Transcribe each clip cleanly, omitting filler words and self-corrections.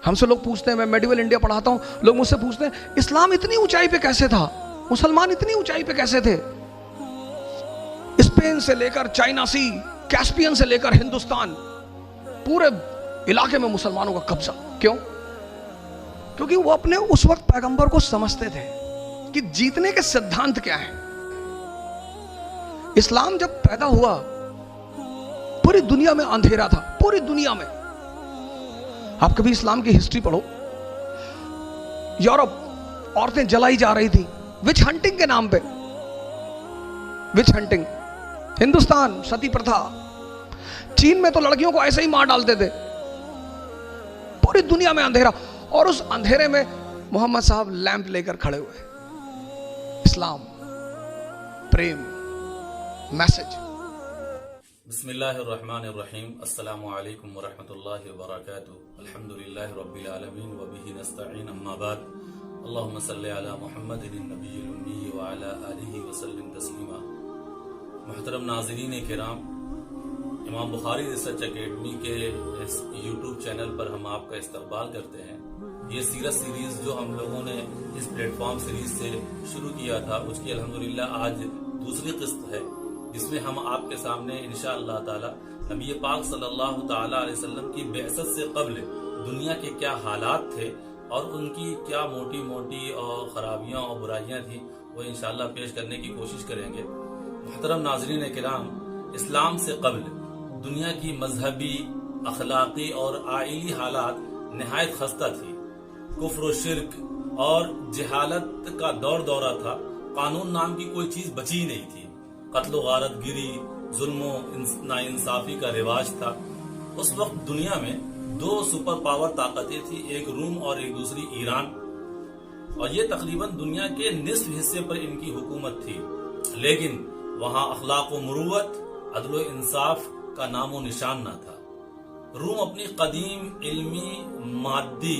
ہم سے لوگ پوچھتے ہیں، میں میڈیول انڈیا پڑھاتا ہوں، لوگ مجھ سے پوچھتے ہیں اسلام اتنی اونچائی پہ کیسے تھا، مسلمان اتنی اونچائی پہ کیسے تھے؟ اسپین سے لے کر چائنا سی، کیسپین سے لے کر ہندوستان، پورے علاقے میں مسلمانوں کا قبضہ. کیوں؟ کیونکہ وہ اپنے اس وقت پیغمبر کو سمجھتے تھے کہ جیتنے کے سدھانت کیا ہیں. اسلام جب پیدا ہوا پوری دنیا میں اندھیرا تھا، پوری دنیا میں. آپ کبھی اسلام کی ہسٹری پڑھو، یورپ عورتیں جلائی جا رہی تھی وچ ہنٹنگ کے نام پہ، وچ ہنٹنگ. ہندوستان ستی پرتھا، چین میں تو لڑکیوں کو ایسے ہی مار ڈالتے تھے. پوری دنیا میں اندھیرا، اور اس اندھیرے میں محمد صاحب لیمپ لے کر کھڑے ہوئے. اسلام، پریم، میسج. بسم اللہ الرحمن الرحیم. السلام علیکم ورحمۃ اللہ وبرکاتہ. الحمدللہ رب العالمین وبہ نستعین. اما بعد، اللہم صلی علی محمد النبی الامی وعلی آلہ وسلم تسلیما. محترم ناظرین کرام، امام بخاری ریسرچ اکیڈمی کے اس یوٹیوب چینل پر ہم آپ کا استقبال کرتے ہیں. یہ سیرت سیریز جو ہم لوگوں نے اس پلیٹ فارم سیریز سے شروع کیا تھا، اس کی الحمدللہ آج دوسری قسط ہے، جس میں ہم آپ کے سامنے انشاءاللہ تعالی نبی پاک صلی اللہ تعالی علیہ وسلم کی بعثت سے قبل دنیا کے کیا حالات تھے اور ان کی کیا موٹی موٹی اور خرابیاں اور برائیاں تھیں، وہ انشاءاللہ پیش کرنے کی کوشش کریں گے. محترم ناظرین کرام، اسلام سے قبل دنیا کی مذہبی، اخلاقی اور آئلی حالات نہایت خستہ تھی. کفر و شرک اور جہالت کا دور دورہ تھا. قانون نام کی کوئی چیز بچی ہی نہیں تھی. قتل و غارت گری، ظلم و ناانصافی کا رواج تھا. اس وقت دنیا میں دو سپر پاور طاقتیں تھیں، ایک روم اور ایک دوسری ایران، اور یہ تقریباً دنیا کے نصف حصے پر ان کی حکومت تھی. لیکن وہاں اخلاق و مروت، عدل و انصاف کا نام و نشان نہ تھا. روم اپنی قدیم علمی مادی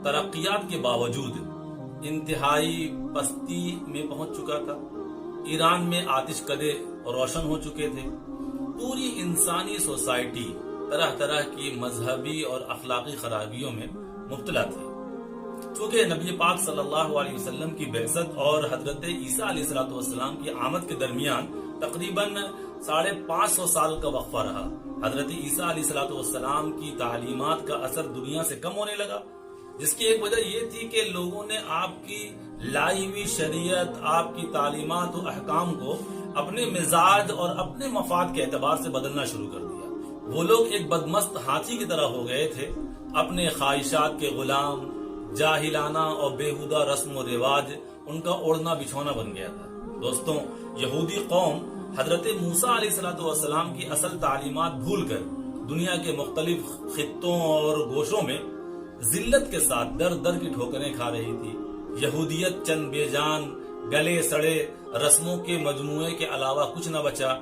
ترقیات کے باوجود انتہائی پستی میں پہنچ چکا تھا. ایران میں آتش کدے روشن ہو چکے تھے. پوری انسانی سوسائٹی طرح طرح کی مذہبی اور اخلاقی خرابیوں میں مبتلا تھی. چونکہ نبی پاک صلی اللہ علیہ وسلم کی بعثت اور حضرت عیسیٰ علیہ السلام کی آمد کے درمیان تقریباً 550 سال کا وقفہ رہا. حضرت عیسیٰ علیہ السلام کی تعلیمات کا اثر دنیا سے کم ہونے لگا، جس کی ایک وجہ یہ تھی کہ لوگوں نے آپ کی لائی ہوئی شریعت، آپ کی تعلیمات و احکام کو اپنے مزاج اور اپنے مفاد کے اعتبار سے بدلنا شروع کر دیا. وہ لوگ ایک بدمست ہاتھی کی طرح ہو گئے تھے، اپنے خواہشات کے غلام. جاہلانہ اور بیہودہ رسم و رواج ان کا اوڑھنا بچھونا بن گیا تھا. دوستوں، یہودی قوم حضرت موسیٰ علیہ السلام کی اصل تعلیمات بھول کر دنیا کے مختلف خطوں اور گوشوں میں ذلت کے ساتھ در در کی ٹھوکریں کھا رہی تھی. یہودیت چند بے جان گلے سڑے رسموں کے مجموعے کے علاوہ کچھ نہ بچا.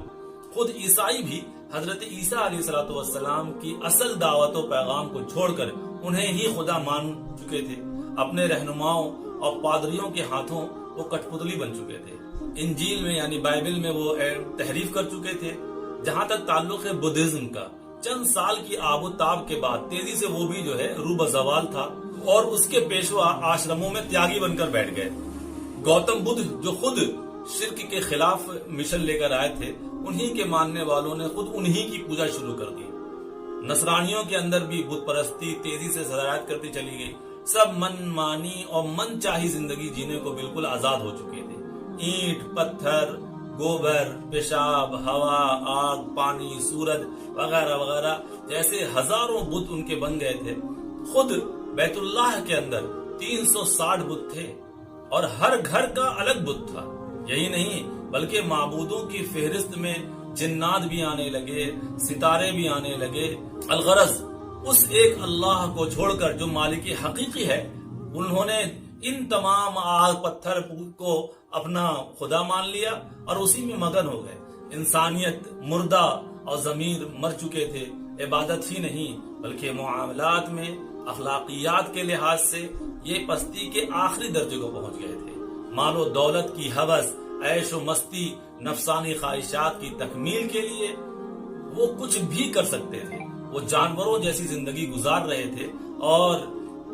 خود عیسائی بھی حضرت عیسیٰ علیہ السلام کی اصل دعوت و پیغام کو چھوڑ کر انہیں ہی خدا مان چکے تھے. اپنے رہنماؤں اور پادریوں کے ہاتھوں وہ کٹ پتلی بن چکے تھے. انجیل میں یعنی بائبل میں وہ تحریف کر چکے تھے. جہاں تک تعلق ہے بدھزم کا، چند سال کی آب و تاب کے بعد تیزی سے وہ بھی جو ہے روبہ زوال تھا، اور اس کے پیشوا آشرموں میں تیاگی بن کر بیٹھ گئے. گوتم بدھ جو خود شرک کے خلاف مشن لے کر آئے تھے، انہی کے ماننے والوں نے خود انہی کی پوجا شروع کر دی. نصرانیوں کے اندر بھی بت پرستی تیزی سے سرایت کرتی چلی گئی. سب من مانی اور من چاہی زندگی جینے کو بالکل آزاد ہو چکے تھے. اینٹ، پتھر، گوبر، پیشاب، ہوا، آگ، پانی، سورج وغیرہ وغیرہ جیسے ہزاروں بت ان کے بن گئے تھے. خود بیت اللہ کے اندر 360 بت تھے اور ہر گھر کا الگ بت تھا. یہی نہیں بلکہ معبودوں کی فہرست میں جنات بھی آنے لگے، ستارے بھی آنے لگے. الغرض اس ایک اللہ کو چھوڑ کر جو مالک حقیقی ہے، انہوں نے ان تمام آگ پتھر کو اپنا خدا مان لیا اور اسی میں مگن ہو گئے. انسانیت مردہ اور ضمیر مر چکے تھے. عبادت ہی نہیں بلکہ معاملات میں اخلاقیات کے لحاظ سے یہ پستی کے آخری درجے کو پہنچ گئے تھے. مال و دولت کی ہوس، عیش و مستی، نفسانی خواہشات کی تکمیل کے لیے وہ کچھ بھی کر سکتے تھے. وہ جانوروں جیسی زندگی گزار رہے تھے اور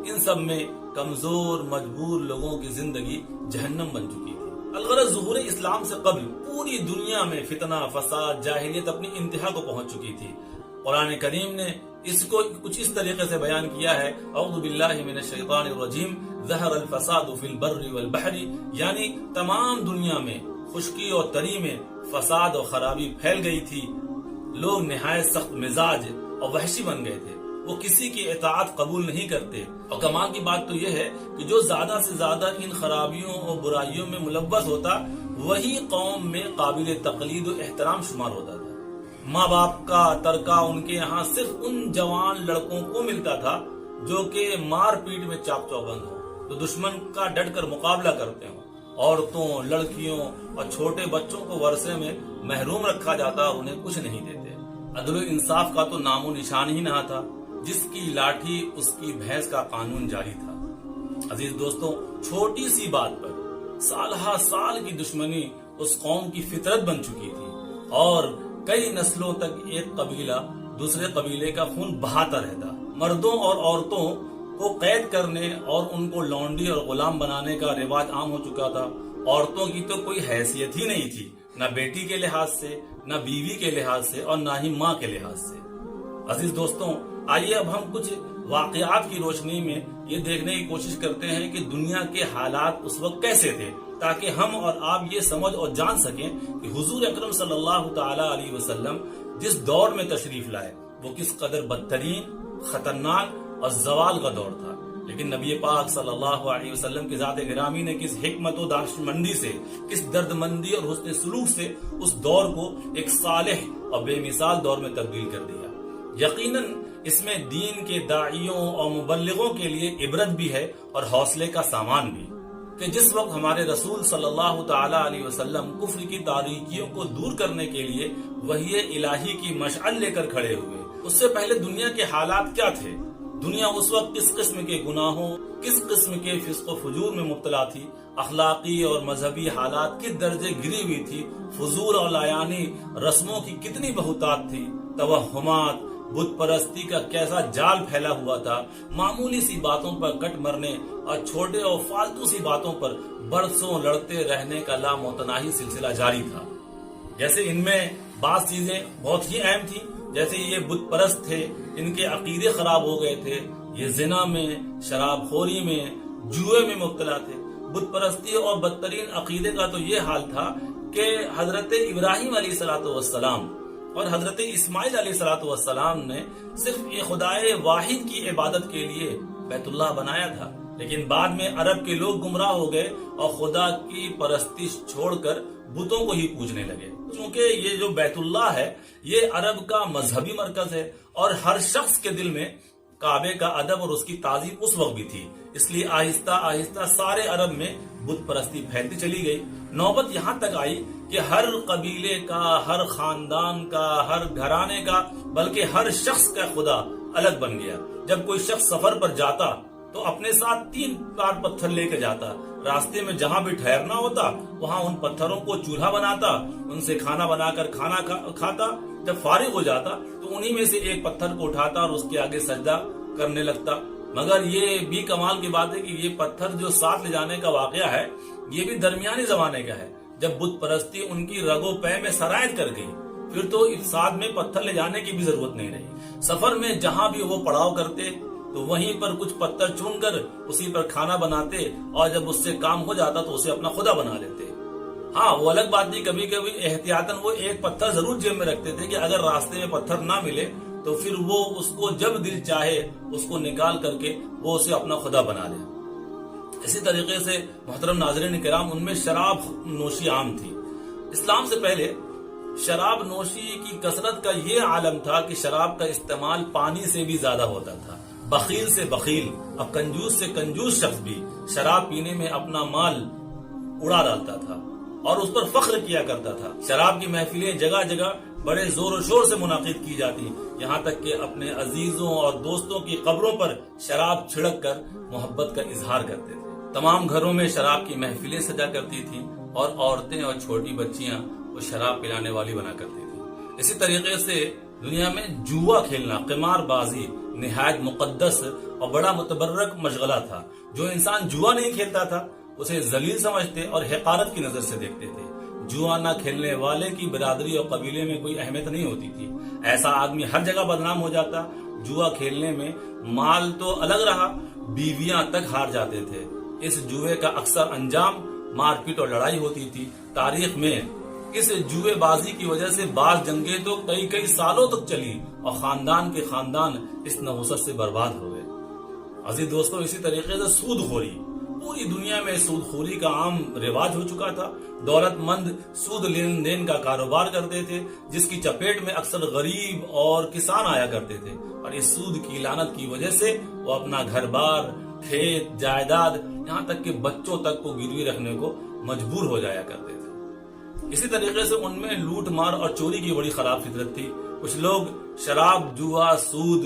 ان سب میں کمزور مجبور لوگوں کی زندگی جہنم بن چکی تھی۔ الغرض ظہور اسلام سے قبل پوری دنیا میں فتنہ، فساد، جاہلیت اپنی انتہا کو پہنچ چکی تھی۔ قرآن کریم نے اس کو کچھ اس طریقے سے بیان کیا ہے، اعوذ باللہ من الشیطان الرجیم، ظہر الفساد فی البر والبحر، یعنی تمام دنیا میں خشکی اور تری میں فساد اور خرابی پھیل گئی تھی، لوگ نہایت سخت مزاج اور وحشی بن گئے تھے، وہ کسی کی اطاعت قبول نہیں کرتے، اور کمال کی بات تو یہ ہے کہ جو زیادہ سے زیادہ ان خرابیوں اور برائیوں میں ملوث ہوتا وہی قوم میں قابل تقلید و احترام شمار ہوتا تھا۔ ماں باپ کا ترکہ ان کے یہاں صرف ان جوان لڑکوں کو ملتا تھا جو کہ مار پیٹ میں چاق چوبند ہو، تو دشمن کا ڈٹ کر مقابلہ کرتے ہوں۔ عورتوں، لڑکیوں اور چھوٹے بچوں کو ورثے میں محروم رکھا جاتا اور انہیں کچھ نہیں دیتے۔ عدل و انصاف کا تو نام و نشان ہی نہ تھا، جس کی لاٹھی اس کی بھینس کا قانون جاری تھا۔ عزیز دوستوں، چھوٹی سی بات پر سال ہا سال کی دشمنی اس قوم کی فطرت بن چکی تھی، اور کئی نسلوں تک ایک قبیلہ دوسرے قبیلے کا خون بہاتا رہتا۔ مردوں اور عورتوں کو قید کرنے اور ان کو لونڈی اور غلام بنانے کا رواج عام ہو چکا تھا۔ عورتوں کی تو کوئی حیثیت ہی نہیں تھی، نہ بیٹی کے لحاظ سے، نہ بیوی کے لحاظ سے، اور نہ ہی ماں کے لحاظ سے۔ عزیز دوستوں، آئیے اب ہم کچھ واقعات کی روشنی میں یہ دیکھنے کی کوشش کرتے ہیں کہ دنیا کے حالات اس وقت کیسے تھے، تاکہ ہم اور آپ یہ سمجھ اور جان سکیں کہ حضور اکرم صلی اللہ تعالی علیہ وسلم جس دور میں تشریف لائے وہ کس قدر بدترین، خطرناک اور زوال کا دور تھا، لیکن نبی پاک صلی اللہ علیہ وسلم کی ذات گرامی نے کس حکمت و دانشمندی سے، کس درد مندی اور حسن سلوک سے اس دور کو ایک صالح اور بے مثال دور میں تبدیل کر دیا۔ یقیناً اس میں دین کے داعیوں اور مبلغوں کے لیے عبرت بھی ہے اور حوصلے کا سامان بھی، کہ جس وقت ہمارے رسول صلی اللہ تعالی علیہ وسلم کفر کی تاریکیوں کو دور کرنے کے لیے وحی الہی کی مشعل لے کر کھڑے ہوئے، اس سے پہلے دنیا کے حالات کیا تھے؟ دنیا اس وقت کس قسم کے گناہوں، کس قسم کے فسق و فجور میں مبتلا تھی، اخلاقی اور مذہبی حالات کس درجے گری ہوئی تھی، فضول اور لایانی رسموں کی کتنی بہتات تھی، توہمات، بت پرستی کا کیسا جال پھیلا ہوا تھا، معمولی سی باتوں پر کٹ مرنے اور چھوٹے اور فالتو سی باتوں پر برسوں لڑتے رہنے کا لامتناہی سلسلہ جاری تھا۔ جیسے ان میں بعض چیزیں بہت ہی اہم تھیں، جیسے یہ بت پرست تھے، ان کے عقیدے خراب ہو گئے تھے، یہ زنا میں، شراب خوری میں، جوئے میں مبتلا تھے۔ بت پرستی اور بدترین عقیدے کا تو یہ حال تھا کہ حضرت ابراہیم علیہ السلام اور حضرت اسماعیل علیہ السلام نے صرف ایک خدائے واحد کی عبادت کے لیے بیت اللہ بنایا تھا، لیکن بعد میں عرب کے لوگ گمراہ ہو گئے اور خدا کی پرستش چھوڑ کر بتوں کو ہی پوجنے لگے۔ چونکہ یہ جو بیت اللہ ہے یہ عرب کا مذہبی مرکز ہے، اور ہر شخص کے دل میں کعبے کا ادب اور اس کی تعظیم اس وقت بھی تھی، اس لیے آہستہ آہستہ سارے عرب میں بت پرستی پھیلتی چلی گئی۔ نوبت یہاں تک آئی کہ ہر قبیلے کا، ہر خاندان کا، ہر گھرانے کا، بلکہ ہر شخص کا خدا الگ بن گیا۔ جب کوئی شخص سفر پر جاتا تو اپنے ساتھ 3 بار پتھر لے کے جاتا، راستے میں جہاں بھی ٹھہرنا ہوتا وہاں ان پتھروں کو چولہا بناتا، ان سے کھانا بنا کر کھانا کھاتا، جب فارغ ہو جاتا تو انہی میں سے ایک پتھر کو اٹھاتا اور اس کے آگے سجدہ کرنے لگتا۔ مگر یہ بھی کمال کی بات ہے کہ یہ پتھر جو ساتھ لے جانے کا واقعہ ہے یہ بھی درمیانی زمانے کا ہے، جب بت پرستی ان کی رگ و پے میں سرایت کر گئی، پھر تو ساتھ میں پتھر لے جانے کی بھی ضرورت نہیں رہی۔ سفر میں جہاں بھی وہ پڑاؤ کرتے تو وہیں پر کچھ پتھر چن کر اسی پر کھانا بناتے، اور جب اس سے کام ہو جاتا تو اسے اپنا خدا بنا لیتے۔ ہاں، وہ الگ بات تھی، کبھی کبھی احتیاطاً وہ ایک پتھر ضرور جیب میں رکھتے تھے کہ اگر راستے میں پتھر نہ ملے تو پھر وہ اس کو جب دل چاہے اس کو نکال کر کے وہ اسے اپنا خدا بنا لے۔ اسی طریقے سے محترم ناظرین کرام، ان میں شراب نوشی عام تھی۔ اسلام سے پہلے شراب نوشی کی کثرت کا یہ عالم تھا کہ شراب کا استعمال پانی سے بھی زیادہ ہوتا تھا۔ بخیل سے بخیل، اب کنجوس سے کنجوس شخص بھی شراب پینے میں اپنا مال اڑا ڈالتا تھا اور اس پر فخر کیا کرتا تھا۔ شراب کی محفلیں جگہ جگہ بڑے زور و شور سے منعقد کی جاتی، یہاں تک کہ اپنے عزیزوں اور دوستوں کی قبروں پر شراب چھڑک کر محبت کا اظہار کرتے تھے۔ تمام گھروں میں شراب کی محفلیں سجا کرتی تھیں، اور عورتیں اور چھوٹی بچیاں وہ شراب پلانے والی بنا کرتی تھیں۔ اسی طریقے سے دنیا میں جوا کھیلنا، قمار بازی نہایت مقدس اور بڑا متبرک مشغلہ تھا. جو انسان جوا نہیں کھیلتا تھا اسے ذلیل سمجھتے اور حقارت کی نظر سے دیکھتے تھے. جوا نہ کھیلنے والے کی برادری اور قبیلے میں کوئی اہمیت نہیں ہوتی تھی. ایسا آدمی ہر جگہ بدنام ہو جاتا. جوا کھیلنے میں مال تو الگ رہا، بیویاں تک ہار جاتے تھے. اس جوئے کا اکثر انجام مار پیٹ اور لڑائی ہوتی تھی. تاریخ میں اس جوئے بازی کی وجہ سے بعض جنگیں تو کئی سالوں تک چلی اور خاندان کے خاندان اس نحوست سے برباد ہو گئے. عزیز دوستو، اسی طریقے سے سود خوری، پوری دنیا میں سود خوری کا عام رواج ہو چکا تھا. دولت مند سود لین دین کا کاروبار کرتے تھے جس کی چپیٹ میں اکثر غریب اور کسان آیا کرتے تھے، اور اس سود کی لعنت کی وجہ سے وہ اپنا گھر بار، کھیت، جائیداد، یہاں تک کہ بچوں تک کو گروی رکھنے کو مجبور ہو جایا کرتے تھے. اسی طریقے سے ان میں لوٹ مار اور چوری کی بڑی خراب فطرت تھی. کچھ لوگ شراب، جوا، سود،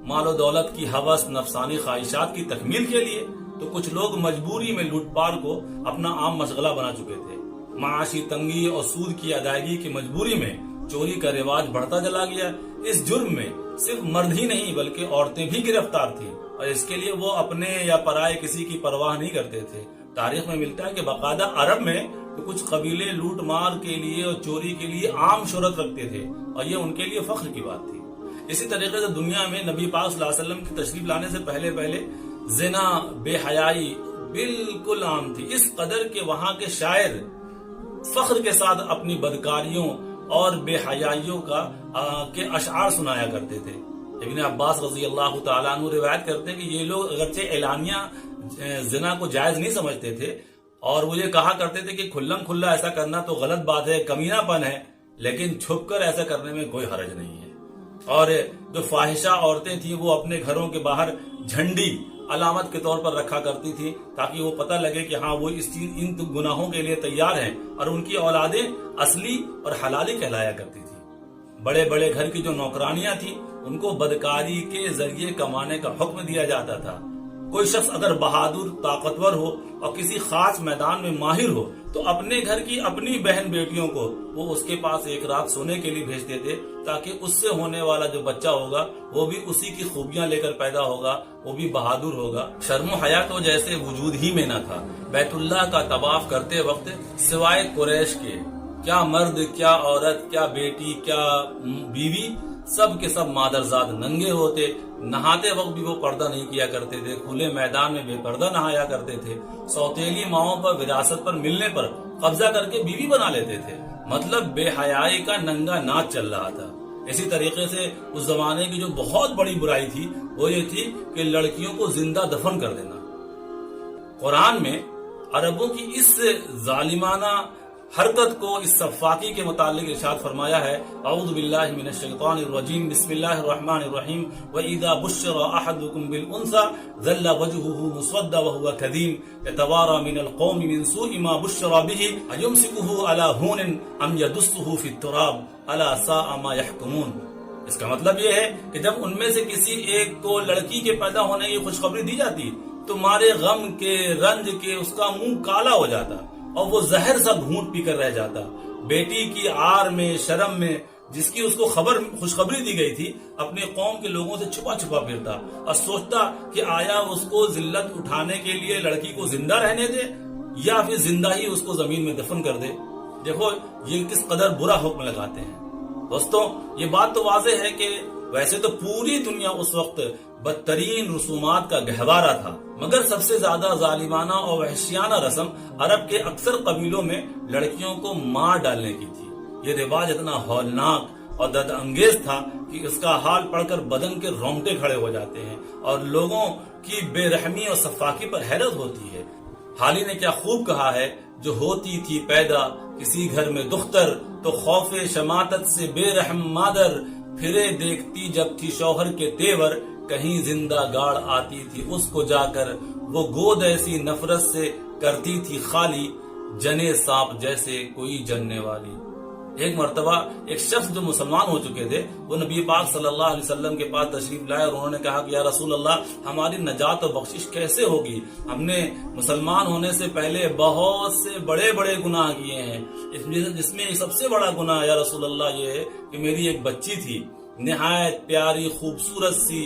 مال و دولت کی ہوس، نفسانی خواہشات کی تکمیل کے لیے، تو کچھ لوگ مجبوری میں لوٹ پار کو اپنا عام مشغلہ بنا چکے تھے. معاشی تنگی اور سود کی ادائیگی کی مجبوری میں چوری کا رواج بڑھتا چلا گیا. اس جرم میں صرف مرد ہی نہیں بلکہ عورتیں بھی گرفتار تھیں، اور اس کے لیے وہ اپنے یا پرائے کسی کی پرواہ نہیں کرتے تھے. تاریخ میں ملتا ہے کہ باقاعدہ عرب میں تو کچھ قبیلے لوٹ مار کے لیے اور چوری کے لیے عام شہرت رکھتے تھے، اور یہ ان کے لیے فخر کی بات تھی. اسی طریقے سے دنیا میں نبی پاک صلی اللہ علیہ وسلم کی تشریف لانے سے پہلے زنا، بے حیائی بالکل عام تھی. اس قدر کہ وہاں کے شاعر فخر کے ساتھ اپنی بدکاریوں اور بے حیائیوں کے اشعار سنایا کرتے تھے. ابن عباس رضی اللہ تعالیٰ عنہ روایت کرتے ہیں کہ یہ لوگ اگرچہ اعلانیہ زنا کو جائز نہیں سمجھتے تھے، اور وہ یہ کہا کرتے تھے کہ کھلم کھلا ایسا کرنا تو غلط بات ہے، کمینہ پن ہے، لیکن چھپ کر ایسا کرنے میں کوئی حرج نہیں ہے. اور جو فاحشہ عورتیں تھیں وہ اپنے گھروں کے باہر جھنڈی علامت کے طور پر رکھا کرتی تھی تاکہ وہ پتہ لگے کہ ہاں وہ ان گناہوں کے لیے تیار ہیں، اور ان کی اولادیں اصلی اور حلالی کہلایا کرتی تھی. بڑے بڑے گھر کی جو نوکرانیاں تھیں ان کو بدکاری کے ذریعے کمانے کا حکم دیا جاتا تھا. کوئی شخص اگر بہادر، طاقتور ہو اور کسی خاص میدان میں ماہر ہو تو اپنے گھر کی اپنی بہن بیٹیوں کو وہ اس کے پاس ایک رات سونے کے لیے بھیجتے تھے تاکہ اس سے ہونے والا جو بچہ ہوگا وہ بھی اسی کی خوبیاں لے کر پیدا ہوگا، وہ بھی بہادر ہوگا. شرم و حیا تو جیسے وجود ہی میں نہ تھا. بیت اللہ کا طواف کرتے وقت سوائے قریش کے کیا مرد، کیا عورت، کیا بیٹی، کیا بیوی، سب کے سب مادرزاد ننگے ہوتے. نہاتے وقت بھی وہ پردہ نہیں کیا کرتے تھے، کھلے میدان میں بے پردہ نہایا کرتے تھے. سوتیلی ماؤں پر وراثت پر ملنے پر قبضہ کر کے بیوی بنا لیتے تھے. مطلب بے حیائی کا ننگا ناچ چل رہا تھا. اسی طریقے سے اس زمانے کی جو بہت بڑی برائی تھی وہ یہ تھی کہ لڑکیوں کو زندہ دفن کر دینا. قرآن میں عربوں کی اس ظالمانہ حرکت کو، اس صفاقی کے متعلق ارشاد فرمایا ہے، اعوذ باللہ من الشیطان الرجیم، بسم اللہ الرحمن الرحیم، وَإِذَا بُشِّرَ أَحَدُكُم بِالْأُنثىٰ ظَلَّ وَجْهُهُ مُسْوَدًّا وَهُوَ كَظِيمٌ يَتَوَارَىٰ مِنَ الْقَوْمِ مِنْ سُوءِ مَا بُشِّرَ بِهِ أَيُمْسِكُهُ عَلَىٰ هُونٍ أَمْ يَدُسُّهُ فِي التُّرَابِ أَلَا سَاءَ مَا يَحْكُمُونَ. اس کا مطلب یہ ہے کہ جب ان میں سے کسی ایک کو لڑکی کے پیدا ہونے کی خوشخبری دی جاتی تو مارے غم کے، رنج کے اس کا منہ کالا ہو جاتا اور وہ زہر سا گھونٹ پی کر رہ جاتا. بیٹی کی عار میں، شرم میں جس کی اس کو خوشخبری دی گئی تھی اپنے قوم کے لوگوں سے چھپا چھپا پھرتا اور سوچتا کہ آیا اس کو ذلت اٹھانے کے لیے لڑکی کو زندہ رہنے دے یا پھر زندہ ہی اس کو زمین میں دفن کر دے. دیکھو یہ کس قدر برا حکم لگاتے ہیں. دوستوں یہ بات تو واضح ہے کہ ویسے تو پوری دنیا اس وقت بدترین رسومات کا گہوارہ تھا، مگر سب سے زیادہ ظالمانہ اور وحشیانہ رسم عرب کے اکثر قبیلوں میں لڑکیوں کو مار ڈالنے کی تھی. یہ رواج اتنا ہولناک اور درد انگیز تھا کہ اس کا حال پڑھ کر بدن کے رونگٹے کھڑے ہو جاتے ہیں اور لوگوں کی بے رحمی اور صفاقی پر حیرت ہوتی ہے. حالی نے کیا خوب کہا ہے، جو ہوتی تھی پیدا کسی گھر میں دختر، تو خوف شماتت سے بے رحم مادر پھرے دیکھتی جب تھی شوہر کے تیور، کہیں زندہ گاڑ آتی تھی اس کو جا کر، وہ گود ایسی نفرت سے کرتی تھی خالی، جنے سانپ جیسے کوئی جننے والی. ایک مرتبہ ایک شخص جو مسلمان ہو چکے تھے وہ نبی پاک صلی اللہ علیہ وسلم کے پاس تشریف لائے اور انہوں نے کہا کہ یا رسول اللہ ہماری نجات و بخشش کیسے ہوگی؟ ہم نے مسلمان ہونے سے پہلے بہت سے بڑے بڑے گناہ کیے ہیں، جس میں سب سے بڑا گناہ یا رسول اللہ یہ ہے کہ میری ایک بچی تھی، نہایت پیاری خوبصورت سی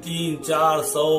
3, 4, 100,